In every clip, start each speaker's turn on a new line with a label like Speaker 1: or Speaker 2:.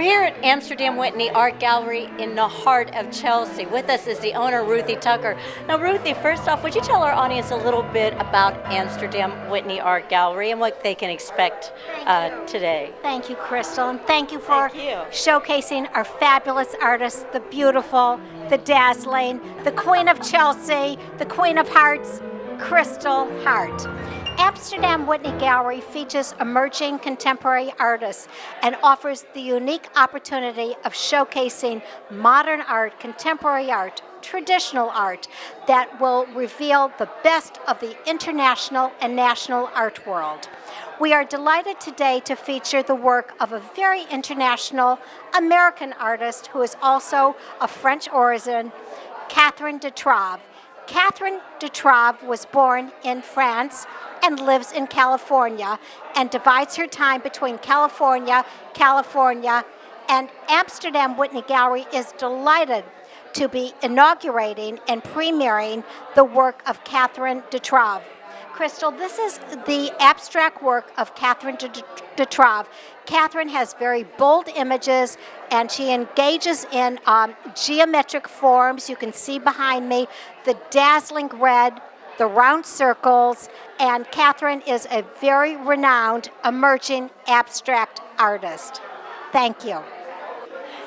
Speaker 1: We're here at Amsterdam Whitney Art Gallery in the heart of Chelsea. With us is the owner, Ruthie Tucker. Now, Ruthie, first off, would you tell our audience a little bit about Amsterdam Whitney Art Gallery and what they can expect today?
Speaker 2: Thank you, Kristal, and thank you for showcasing our fabulous artists, the beautiful, the dazzling, the Queen of Chelsea, the Queen of Hearts, Kristal Hart. Amsterdam Whitney Gallery features emerging contemporary artists and offers the unique opportunity of showcasing modern art, contemporary art, traditional art that will reveal the best of the international and national art world. We are delighted today to feature the work of a very international American artist who is also of French origin, Katherine Detraves. Katherine Detraves was born in France and lives in California and divides her time between California, and Amsterdam Whitney Gallery is delighted to be inaugurating and premiering the work of Katherine Detraves. Kristal, this is the abstract work of Katherine Detraves. Katherine has very bold images and she engages in geometric forms. You can see behind me the dazzling red, the round circles, and Katherine is a very renowned emerging abstract artist. Thank you.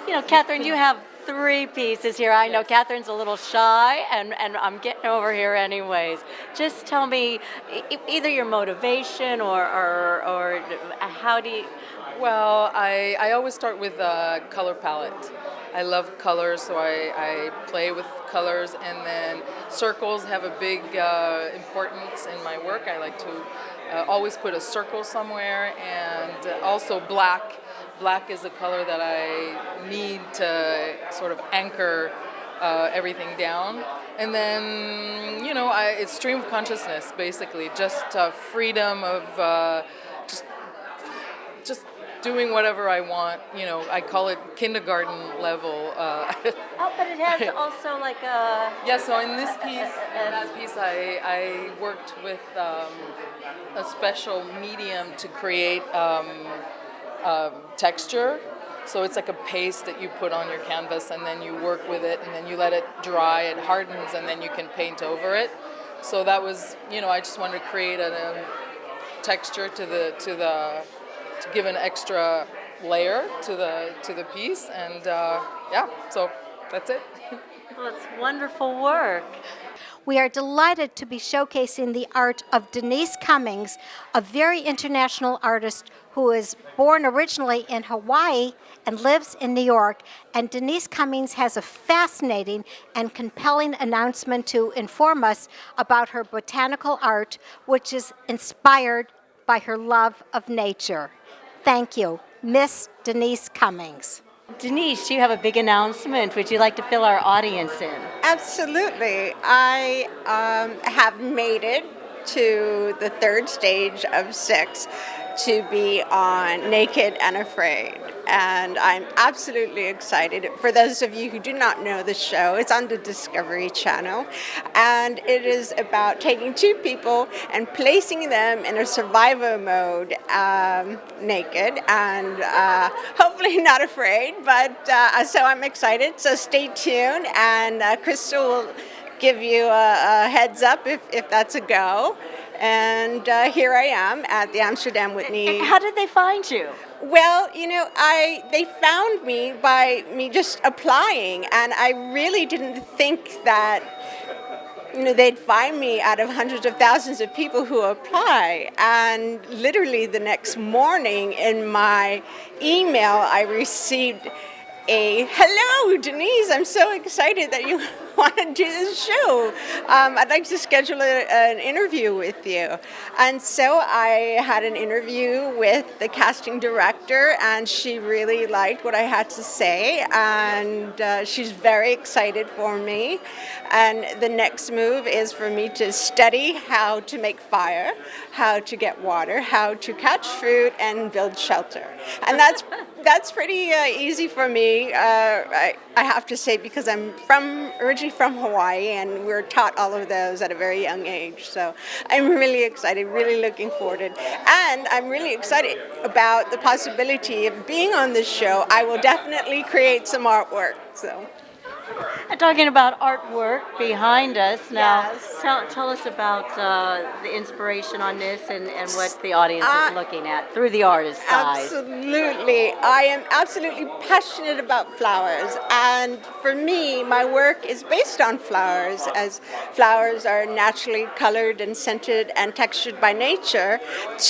Speaker 1: You know, Katherine, you have 3 pieces here. I know Katherine's a little shy, and I'm getting over here anyways. Just tell me either your motivation or how do you...
Speaker 3: Well, I always start with a color palette. I love colors, so I play with colors, and then circles have a big importance in my work. I like to always put a circle somewhere, and also black. Black is a color that I need to sort of anchor everything down. And then, you know, it's stream of consciousness, basically, just freedom of just doing whatever I want. You know, I call it kindergarten level.
Speaker 1: Oh, but it has also like a...
Speaker 3: Yeah, so in this piece, I worked with a special medium to create texture. So it's like a paste that you put on your canvas, and then you work with it, and then you let it dry, it hardens, and then you can paint over it. So that was, you know, I just wanted to create a texture to give an extra layer to the piece, and yeah, so that's it.
Speaker 1: Well, it's wonderful work.
Speaker 2: We are delighted to be showcasing the art of Denise Cummings, a very international artist who is born originally in Hawaii and lives in New York. And Denise Cummings has a fascinating and compelling announcement to inform us about her botanical art, which is inspired by her love of nature. Thank you, Miss Denise Cummings.
Speaker 1: Denise, you have a big announcement. Would you like to fill our audience in?
Speaker 4: Absolutely. I have made it to the 3rd stage of 6 to be on Naked and Afraid. And I'm absolutely excited. For those of you who do not know the show, it's on the Discovery Channel. And it is about taking 2 people and placing them in a survival mode naked and hopefully not afraid. But so I'm excited. So stay tuned. And Kristal will give you a heads up if that's a go. And here I am at the Amsterdam Whitney.
Speaker 1: How did they find you?
Speaker 4: Well, you know, they found me by me just applying, and I really didn't think that, you know, they'd find me out of hundreds of thousands of people who apply. And literally the next morning in my email, I received a "Hello, Denise, I'm so excited that you want to do this show. I'd like to schedule an interview with you." And so I had an interview with the casting director, and she really liked what I had to say, and she's very excited for me. And the next move is for me to study how to make fire, how to get water, how to catch fruit, and build shelter. And that's That's pretty easy for me. I have to say, because I'm originally from Hawaii, and we're taught all of those at a very young age. So I'm really excited, really looking forward to it, and I'm really excited about the possibility of being on this show. I will definitely create some artwork. So.
Speaker 1: And talking about artwork behind us now,
Speaker 4: Yes.
Speaker 1: tell us about the inspiration on this and what the audience is looking at through the artist's eyes.
Speaker 4: Absolutely. I am absolutely passionate about flowers. And for me, my work is based on flowers, as flowers are naturally colored and scented and textured by nature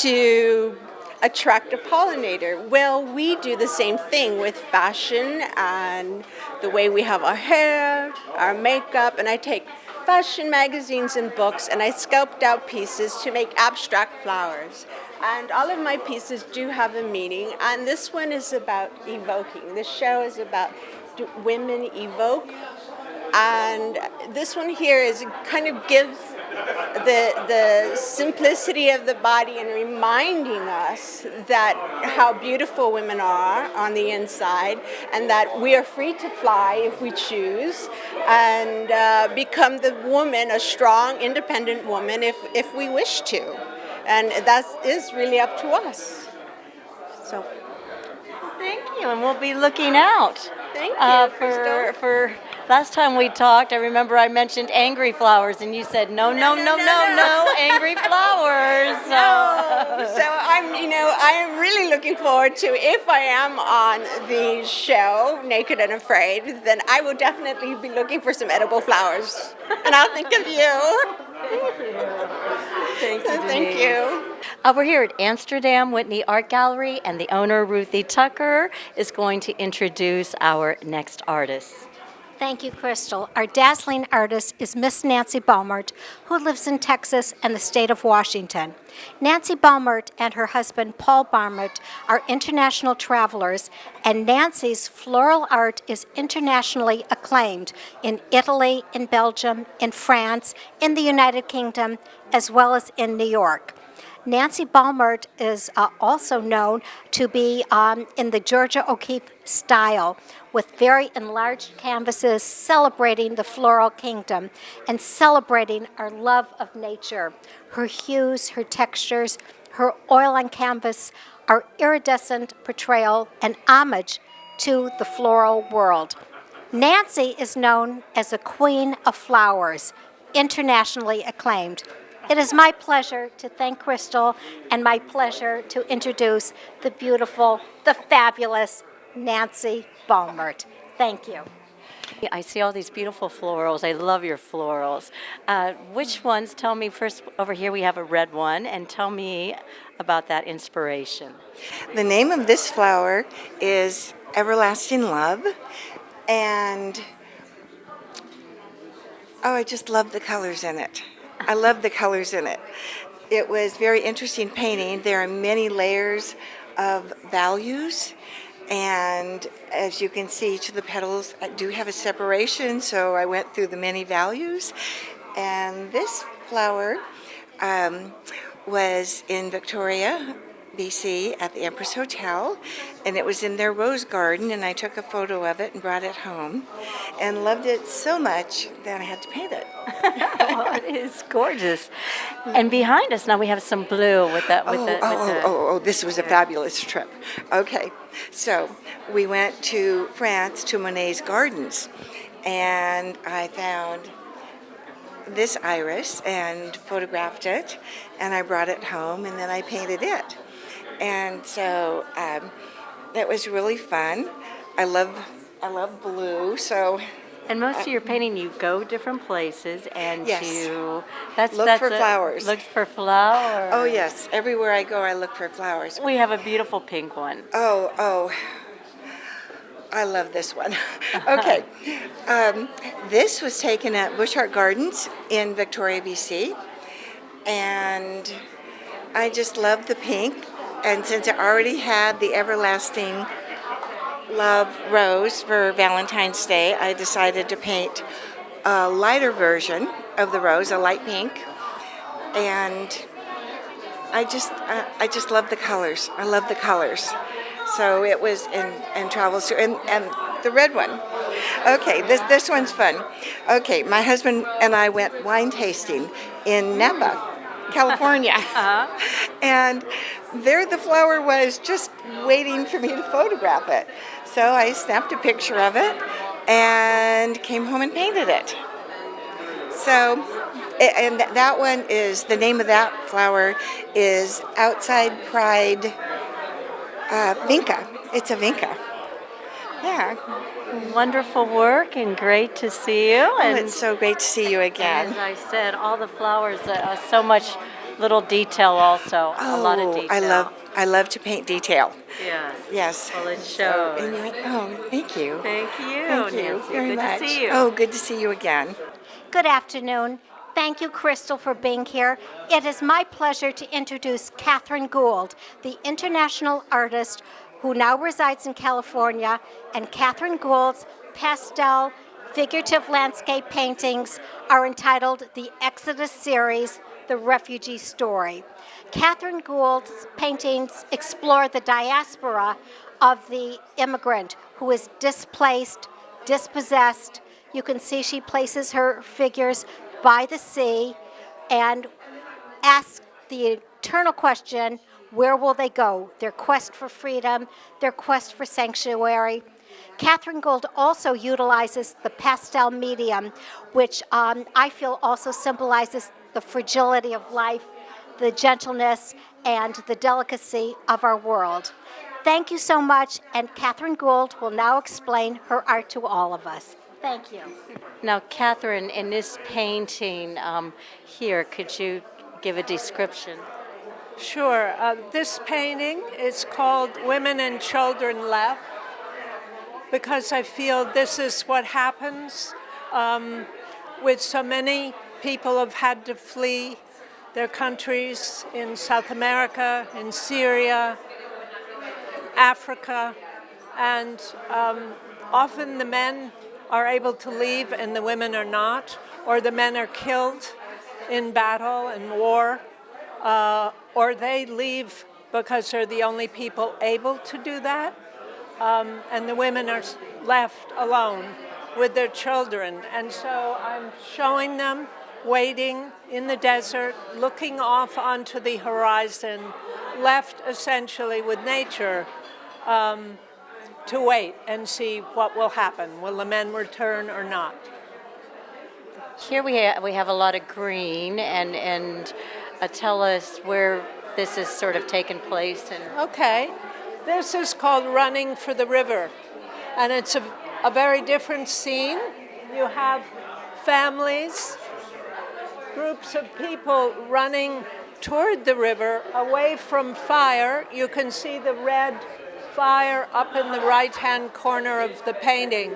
Speaker 4: to attract a pollinator. Well, we do the same thing with fashion and the way we have our hair, our makeup, and I take fashion magazines and books and I sculpt out pieces to make abstract flowers. And all of my pieces do have a meaning, and this one is about evoking. This show is about women evoke, and this one here is kind of gives the simplicity of the body and reminding us that how beautiful women are on the inside, and that we are free to fly if we choose, and become the woman, a strong, independent woman, if we wish to. And that is really up to us. So.
Speaker 1: Thank you, and we'll be looking out.
Speaker 4: Thank you, Kristal.
Speaker 1: For last time we talked, I remember I mentioned angry flowers, and you said no, angry flowers.
Speaker 4: So I am really looking forward to, if I am on the show, Naked and Afraid, then I will definitely be looking for some edible flowers, and I'll think of you.
Speaker 1: Thank you.
Speaker 4: Thank you.
Speaker 1: We're here at Amsterdam Whitney Art Gallery, and the owner, Ruthie Tucker, is going to introduce our next artist.
Speaker 2: Thank you, Kristal. Our dazzling artist is Miss Nancy Ballmert, who lives in Texas and the state of Washington. Nancy Ballmert and her husband, Paul Balmert, are international travelers, and Nancy's floral art is internationally acclaimed in Italy, in Belgium, in France, in the United Kingdom, as well as in New York. Nancy Balmert is also known to be in the Georgia O'Keeffe style, with very enlarged canvases celebrating the Floral Kingdom and celebrating our love of nature. Her hues, her textures, her oil on canvas are iridescent portrayal and homage to the floral world. Nancy is known as the Queen of Flowers, internationally acclaimed. It is my pleasure to thank Kristal and my pleasure to introduce the beautiful, the fabulous Nancy Balmert. Thank you.
Speaker 1: I see all these beautiful florals. I love your florals. Which ones? Tell me first. Over here we have a red one, and tell me about that inspiration.
Speaker 5: The name of this flower is Everlasting Love, and I just love the colors in it. I love the colors in it. It was very interesting painting. There are many layers of values, and as you can see, each of the petals do have a separation, so I went through the many values. And this flower was in Victoria, BC, at the Empress Hotel, and it was in their rose garden, and I took a photo of it and brought it home and loved it so much that I had to paint it.
Speaker 1: Oh, it is gorgeous. And behind us now we have some blue with the
Speaker 5: this was a fabulous trip. Okay, so we went to France to Monet's gardens, and I found this iris and photographed it, and I brought it home, and then I painted it. And so it was really fun. I love blue, so.
Speaker 1: And most of your painting, you go different places, and
Speaker 5: Yes.
Speaker 1: you
Speaker 5: Look for flowers.
Speaker 1: Look for flowers.
Speaker 5: Oh yes, everywhere I go, I look for flowers.
Speaker 1: We have a beautiful pink one.
Speaker 5: Oh, I love this one. Okay, this was taken at Bush Art Gardens in Victoria, BC, and I just love the pink. And since I already had the Everlasting Love rose for Valentine's Day, I decided to paint a lighter version of the rose, a light pink. And I just love the colors. I love the colors. So it was in travels to, and the red one. Okay, this one's fun. Okay, my husband and I went wine tasting in Napa, California. And there the flower was just waiting for me to photograph it. So I snapped a picture of it and came home and painted it. So, and that one is, the name of that flower is Outside Pride Vinca. It's a Vinca. Yeah.
Speaker 1: Wonderful work and great to see you.
Speaker 5: Oh,
Speaker 1: And
Speaker 5: it's so great to see you again.
Speaker 1: as I said, all the flowers, so much little detail also. A lot of detail.
Speaker 5: I love to paint detail.
Speaker 1: Yes.
Speaker 5: Yes.
Speaker 1: Well, it shows.
Speaker 5: Thank you.
Speaker 1: Thank you.
Speaker 5: Thank you
Speaker 1: Nancy.
Speaker 5: very
Speaker 1: Good
Speaker 5: much.
Speaker 1: to see you.
Speaker 5: Oh, good to see you again.
Speaker 2: Good afternoon. Thank you, Kristal, for being here. It is my pleasure to introduce Katherine Gould, the international artist who now resides in California, and Katherine Gould's pastel figurative landscape paintings are entitled the Exodus series, The Refugee Story. Katherine Gould's paintings explore the diaspora of the immigrant who is displaced, dispossessed. You can see she places her figures by the sea and asks the eternal question, where will they go? Their quest for freedom, their quest for sanctuary. Katherine Gould also utilizes the pastel medium, which I feel also symbolizes the fragility of life, the gentleness, and the delicacy of our world. Thank you so much, and Katherine Gould will now explain her art to all of us. Thank you.
Speaker 1: Now, Katherine, in this painting here, could you give a description?
Speaker 6: Sure. This painting is called Women and Children Left because I feel this is what happens with so many people have had to flee their countries in South America, in Syria, Africa, and often the men are able to leave and the women are not, or the men are killed in battle and war, or they leave because they're the only people able to do that, and the women are left alone with their children. And so I'm showing them waiting in the desert, looking off onto the horizon, left essentially with nature to wait and see what will happen. Will the men return or not?
Speaker 1: Here we have a lot of green, and tell us where this is sort of taken place. And
Speaker 6: Okay, this is called Running for the River, and it's a very different scene. You have families, groups of people running toward the river, away from fire. You can see the red fire up in the right-hand corner of the painting.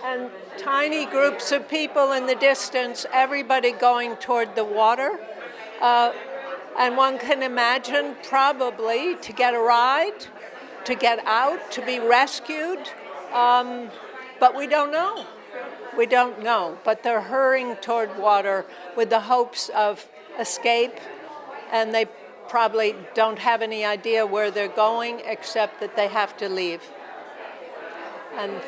Speaker 6: And tiny groups of people in the distance, everybody going toward the water. And one can imagine probably to get a ride, to get out, to be rescued. But we don't know. We don't know. But they're hurrying toward water with the hopes of escape, and they probably don't have any idea where they're going except that they have to leave. And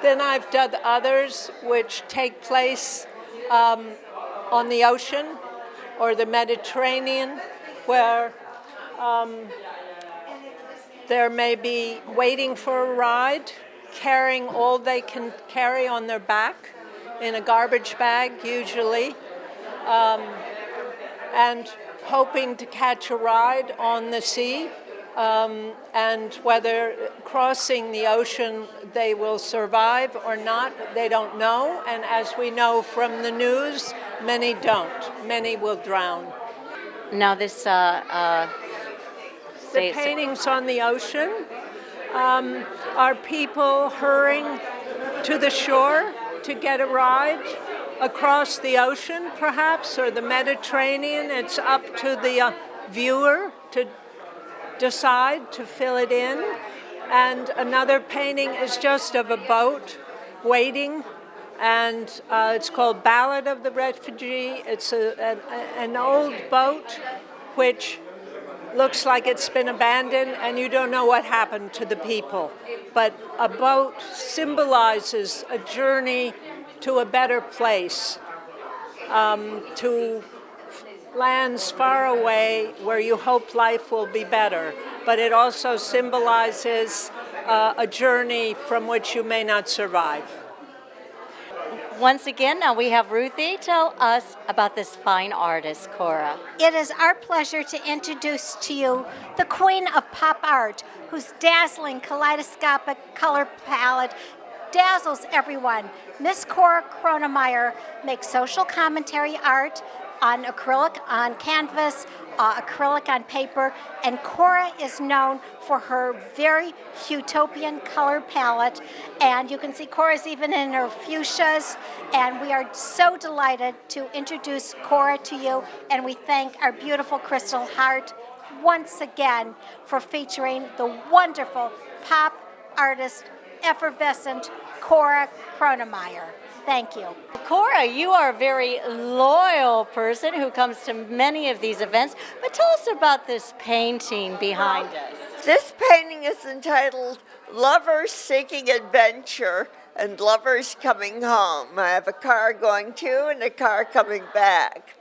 Speaker 6: then I've done others which take place on the ocean or the Mediterranean, where there may be waiting for a ride, carrying all they can carry on their back in a garbage bag usually, and hoping to catch a ride on the sea, and whether crossing the ocean they will survive or not, they don't know. And as we know from the news, many don't. Many will drown.
Speaker 1: now this
Speaker 6: The paintings on the ocean are people hurrying to the shore to get a ride across the ocean, perhaps, or the Mediterranean. It's up to the viewer to decide to fill it in. And another painting is just of a boat waiting, and it's called Ballad of the Refugee. It's an old boat which looks like it's been abandoned and you don't know what happened to the people. But a boat symbolizes a journey to a better place, to lands far away where you hope life will be better. But it also symbolizes a journey from which you may not survive.
Speaker 1: Once again, now we have Ruthie tell us about this fine artist, Cora.
Speaker 2: It is our pleasure to introduce to you the queen of pop art, whose dazzling kaleidoscopic color palette dazzles everyone. Miss Cora Cronemeyer makes social commentary art on acrylic on canvas, acrylic on paper, and Cora is known for her very utopian color palette. And you can see Cora's even in her fuchsias, and we are so delighted to introduce Cora to you, and we thank our beautiful Kristal Hart once again for featuring the wonderful pop artist, effervescent Cora Cronemeyer. Thank you.
Speaker 1: Cora, you are a very loyal person who comes to many of these events, but tell us about this painting behind us.
Speaker 7: This painting is entitled Lovers Seeking Adventure and Lovers Coming Home. I have a car going to and a car coming back.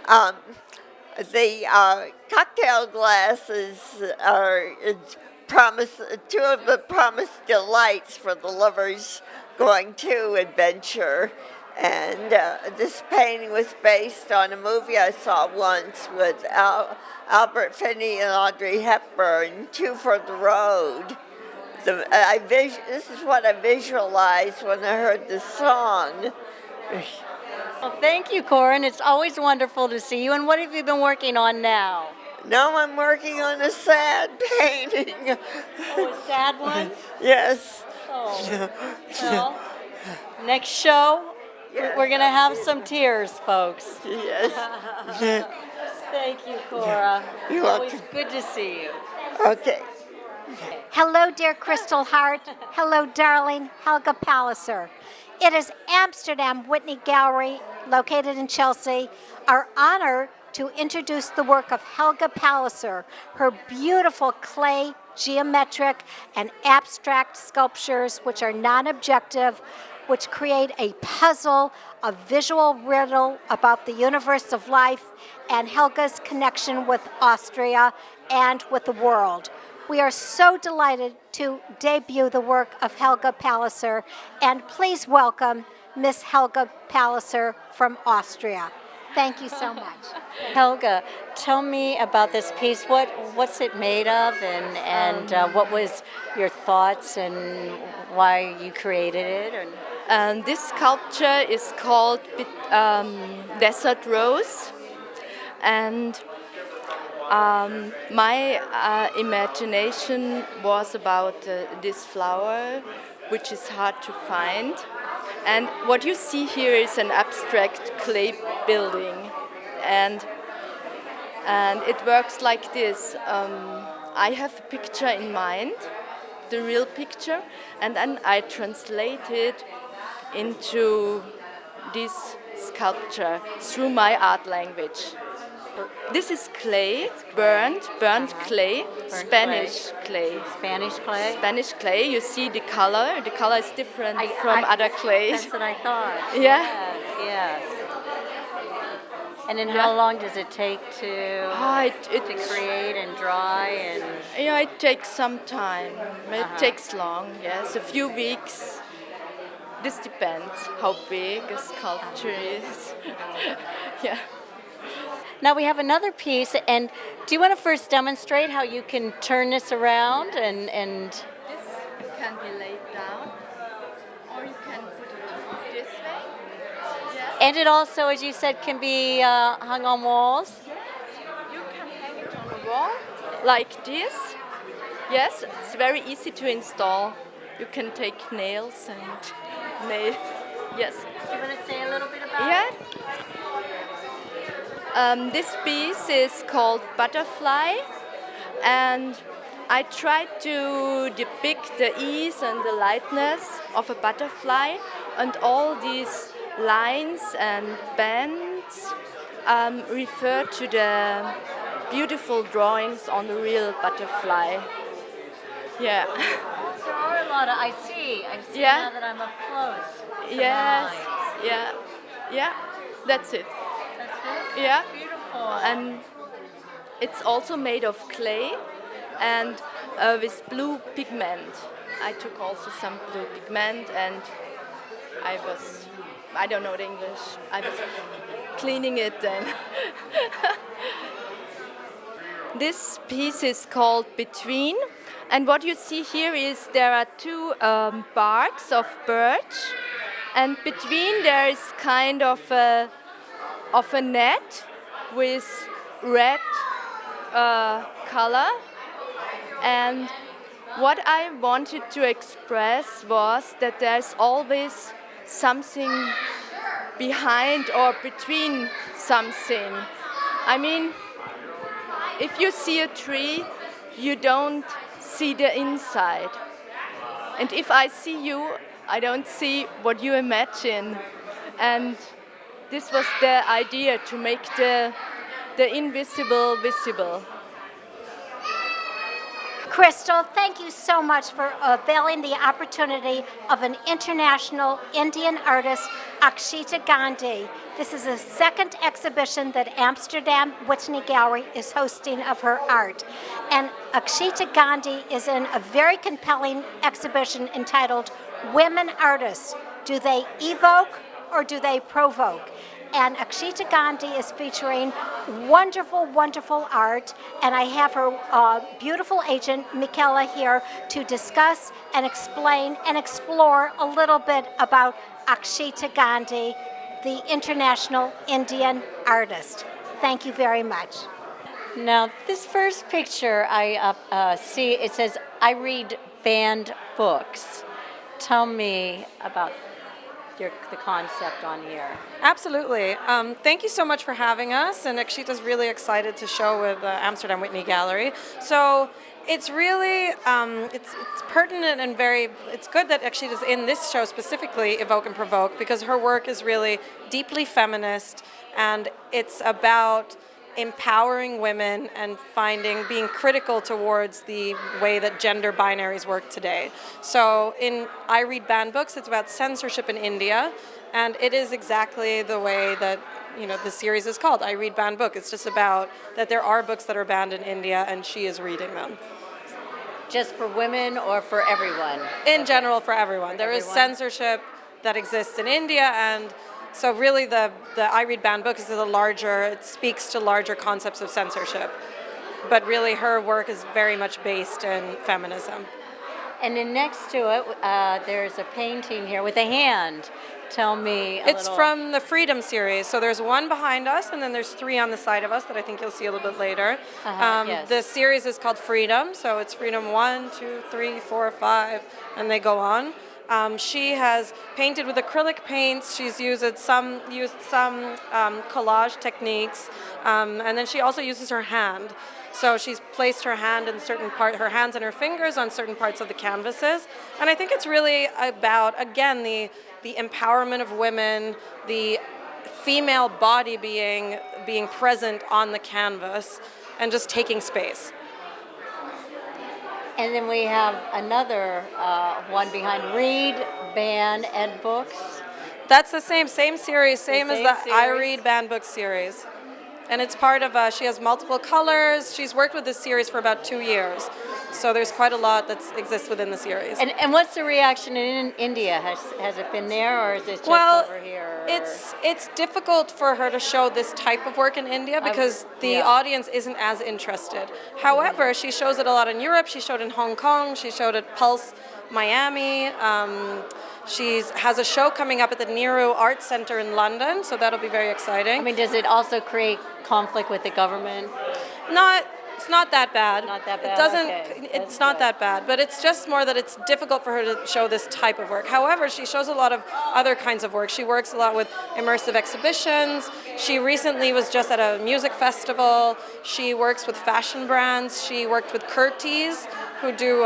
Speaker 7: The cocktail glasses are two of the promised delights for the lovers going to adventure. And this painting was based on a movie I saw once with Albert Finney and Audrey Hepburn, Two for the Road. This is what I visualized when I heard this song.
Speaker 1: Well, thank you, Cora, and it's always wonderful to see you. And what have you been working on now?
Speaker 7: Now I'm working on a sad painting.
Speaker 1: Oh, a sad one?
Speaker 7: Yes.
Speaker 1: Oh, well, next show, we're going to have some tears, folks.
Speaker 7: Yes.
Speaker 1: Thank you, Cora.
Speaker 7: You're
Speaker 1: Always
Speaker 7: welcome.
Speaker 1: good to see you.
Speaker 7: Okay.
Speaker 2: Hello, dear Kristal Hart. Hello, darling Helga Palliser. It is Amsterdam Whitney Gallery, located in Chelsea, our honor to introduce the work of Helga Palliser, her beautiful clay, geometric, and abstract sculptures, which are non-objective, which create a puzzle, a visual riddle about the universe of life and Helga's connection with Austria and with the world. We are so delighted to debut the work of Helga Palliser, and please welcome Miss Helga Palliser from Austria. Thank you so much.
Speaker 1: Helga, tell me about this piece. What's it made of, and what was your thoughts and why you created it?
Speaker 8: And this sculpture is called Desert Rose, and my imagination was about this flower, which is hard to find. And what you see here is an abstract clay building, and it works like this. I have a picture in mind, the real picture, and then I translate it into this sculpture through my art language. This is clay, burnt clay, Spanish clay.
Speaker 1: Spanish clay?
Speaker 8: Spanish clay, you see the color. The color is different from other clays.
Speaker 1: That's what I thought.
Speaker 8: Yeah.
Speaker 1: Yes. And then how long does it take to create and dry? And
Speaker 8: yeah, it takes some time. It takes long, yes, a few weeks. This depends how big a sculpture is. Yeah.
Speaker 1: Now we have another piece, and do you want to first demonstrate how you can turn this around and
Speaker 8: This can be laid down, or you can put it this way. Yes.
Speaker 1: and it also, as you said, can be hung on walls?
Speaker 8: Yes, you can hang it on a wall like this. Yes, it's very easy to install. You can take nails and nail. Yes.
Speaker 1: Do you want to say a little bit about
Speaker 8: Yeah.
Speaker 1: it?
Speaker 8: This piece is called Butterfly, and I tried to depict the ease and the lightness of a butterfly, and all these lines and bands refer to the beautiful drawings on the real butterfly. Yeah.
Speaker 1: There are a lot of, I see
Speaker 8: Yeah.
Speaker 1: now that I'm up close. to the
Speaker 8: Yes.
Speaker 1: lines.
Speaker 8: Yeah. Yeah. That's it.
Speaker 1: That's it?
Speaker 8: Yeah.
Speaker 1: Beautiful.
Speaker 8: And it's also made of clay and with blue pigment. I took also some blue pigment and I don't know the English, I was cleaning it then. This piece is called Between, and what you see here is there are two barks of birch, and between there is kind of a net with red color. And what I wanted to express was that there's always something behind or between something. I mean, if you see a tree, you don't see the inside. And if I see you, I don't see what you imagine. And this was the idea, to make the invisible visible.
Speaker 2: Kristal, thank you so much for availing the opportunity of an international Indian artist, Akshita Gandhi. This is the second exhibition that Amsterdam Whitney Gallery is hosting of her art. And Akshita Gandhi is in a very compelling exhibition entitled Women Artists. Do they evoke or do they provoke? And Akshita Gandhi is featuring wonderful, wonderful art. And I have her beautiful agent, Michaela, here to discuss and explain and explore a little bit about Akshita Gandhi, the international Indian artist. Thank you very much.
Speaker 1: Now, this first picture I see, it says, I read banned books. Tell me about the concept on here.
Speaker 9: Absolutely. Thank you so much for having us, and Akshita's really excited to show with Amsterdam Whitney Gallery. So it's really, it's pertinent and it's good that Akshita's in this show specifically, Evoke and Provoke, because her work is really deeply feminist, and it's about empowering women and being critical towards the way that gender binaries work today. So in I Read Banned Books, it's about censorship in India, and it is exactly the way that the series is called, I Read Banned Book. It's just about that there are books that are banned in India, and she is reading them.
Speaker 1: Just for women or for everyone?
Speaker 9: In general, for everyone. There is censorship that exists in India, and so really the I Read Banned Book it speaks to larger concepts of censorship. But really her work is very much based in feminism.
Speaker 1: And then next to it, there's a painting here with a hand. Tell me
Speaker 9: It's from the Freedom series. So there's one behind us, and then there's three on the side of us that I think you'll see a little bit later.
Speaker 1: Yes.
Speaker 9: The series is called Freedom. So it's Freedom 1, 2, 3, 4, 5, and they go on. She has painted with acrylic paints. She's used some collage techniques, and then she also uses her hand. So she's placed her hand in her hands and her fingers on certain parts of the canvases. And I think it's really about, again, the empowerment of women, the female body being present on the canvas and just taking space.
Speaker 1: And then we have another one behind Read, Ban, and Books.
Speaker 9: That's the same series, same as the
Speaker 1: series.
Speaker 9: I Read Banned Books series. And it's part of, she has multiple colors. She's worked with this series for about 2 years. So there's quite a lot that exists within the series.
Speaker 1: And what's the reaction in India? Has it been there, or is it just over here?
Speaker 9: It's difficult for her to show this type of work in India because the audience isn't as interested. However, she shows it a lot in Europe. She showed in Hong Kong. She showed at Pulse Miami. She has a show coming up at the Nehru Art Center in London, so that'll be very exciting.
Speaker 1: I mean, does it also create conflict with the government?
Speaker 9: It's not that bad.
Speaker 1: Not that bad.
Speaker 9: It doesn't.
Speaker 1: Okay.
Speaker 9: It's not that bad, but it's just more that it's difficult for her to show this type of work. However, she shows a lot of other kinds of work. She works a lot with immersive exhibitions. She recently was just at a music festival. She works with fashion brands. She worked with Kurtis, who do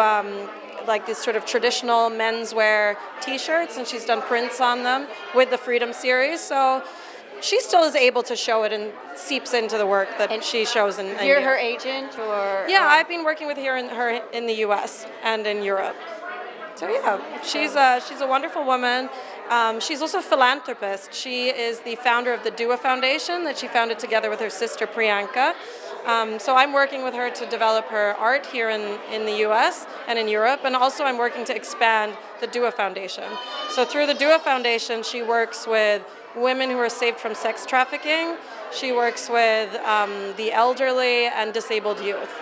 Speaker 9: like these sort of traditional menswear T-shirts, and she's done prints on them with the Freedom series. So she still is able to show it and seeps into the work that she shows in
Speaker 1: You're her agent, or
Speaker 9: Yeah, I've been working with her in the U.S. and in Europe. So yeah, she's a wonderful woman. She's also a philanthropist. She is the founder of the Dua Foundation that she founded together with her sister Priyanka. So I'm working with her to develop her art here in the U.S. and in Europe, and also I'm working to expand the Dua Foundation. So through the Dua Foundation, she works with women who are saved from sex trafficking. She works with the elderly and disabled youth.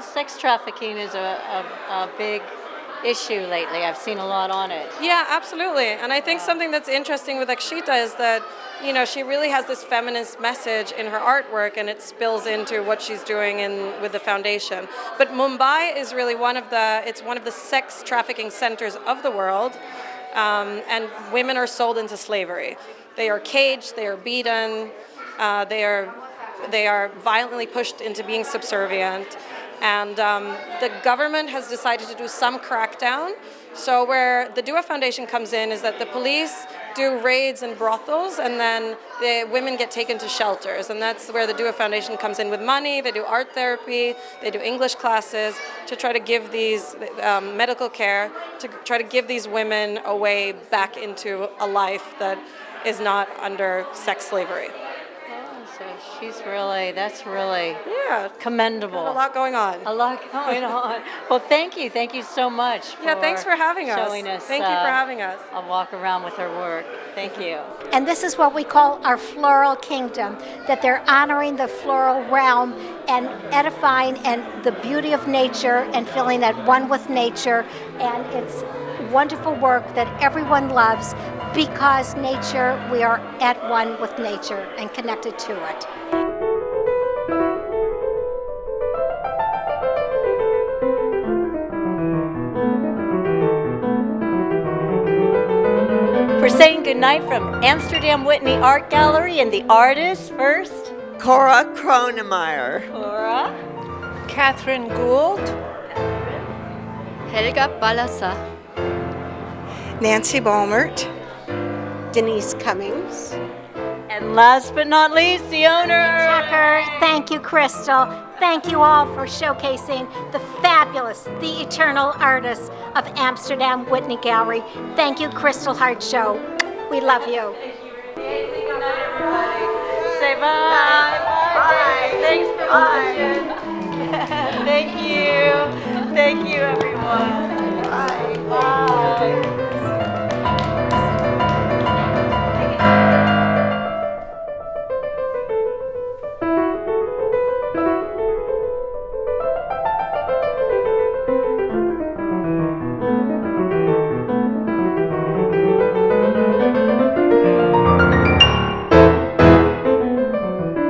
Speaker 1: sex trafficking is a big issue lately. I've seen a lot on it.
Speaker 9: Yeah, absolutely. And I think something that's interesting with Akshita is that, you know, she really has this feminist message in her artwork, and it spills into what she's doing with the foundation. But Mumbai is really one of the sex trafficking centers of the world, and women are sold into slavery. They are caged, they are beaten, they are violently pushed into being subservient. And the government has decided to do some crackdown. So where the Dua Foundation comes in is that the police do raids in brothels, and then the women get taken to shelters. And that's where the Dua Foundation comes in with money. They do art therapy, they do English classes to try to give these medical care, to try to give these women a way back into a life that is not under sex slavery.
Speaker 1: So that's really commendable.
Speaker 9: A lot going on.
Speaker 1: A lot going on. Well, thank you so much for
Speaker 9: thanks for having us.
Speaker 1: showing us.
Speaker 9: Thank you for having us.
Speaker 1: A walk around with her work. Thank you.
Speaker 2: And this is what we call our Floral Kingdom, that they're honoring the floral realm and edifying and the beauty of nature and feeling at one with nature. And it's wonderful work that everyone loves, because nature, we are at one with nature and connected to it.
Speaker 1: We're saying goodnight from Amsterdam Whitney Art Gallery, and the artist first.
Speaker 7: Cora Cronemeyer.
Speaker 1: Cora.
Speaker 6: Katherine Gould.
Speaker 8: Helga Palliser.
Speaker 5: Nancy Ballmert.
Speaker 4: Denise Cummings.
Speaker 1: And last but not least, the owner.
Speaker 2: Tucker, thank you, Kristal. Thank you all for showcasing the fabulous, the eternal artists of Amsterdam Whitney Gallery. Thank you, Kristal Hart Show. We love you.
Speaker 1: Good night, everybody. Say bye. Bye. Thanks for watching. Thank you. Thank you, everyone.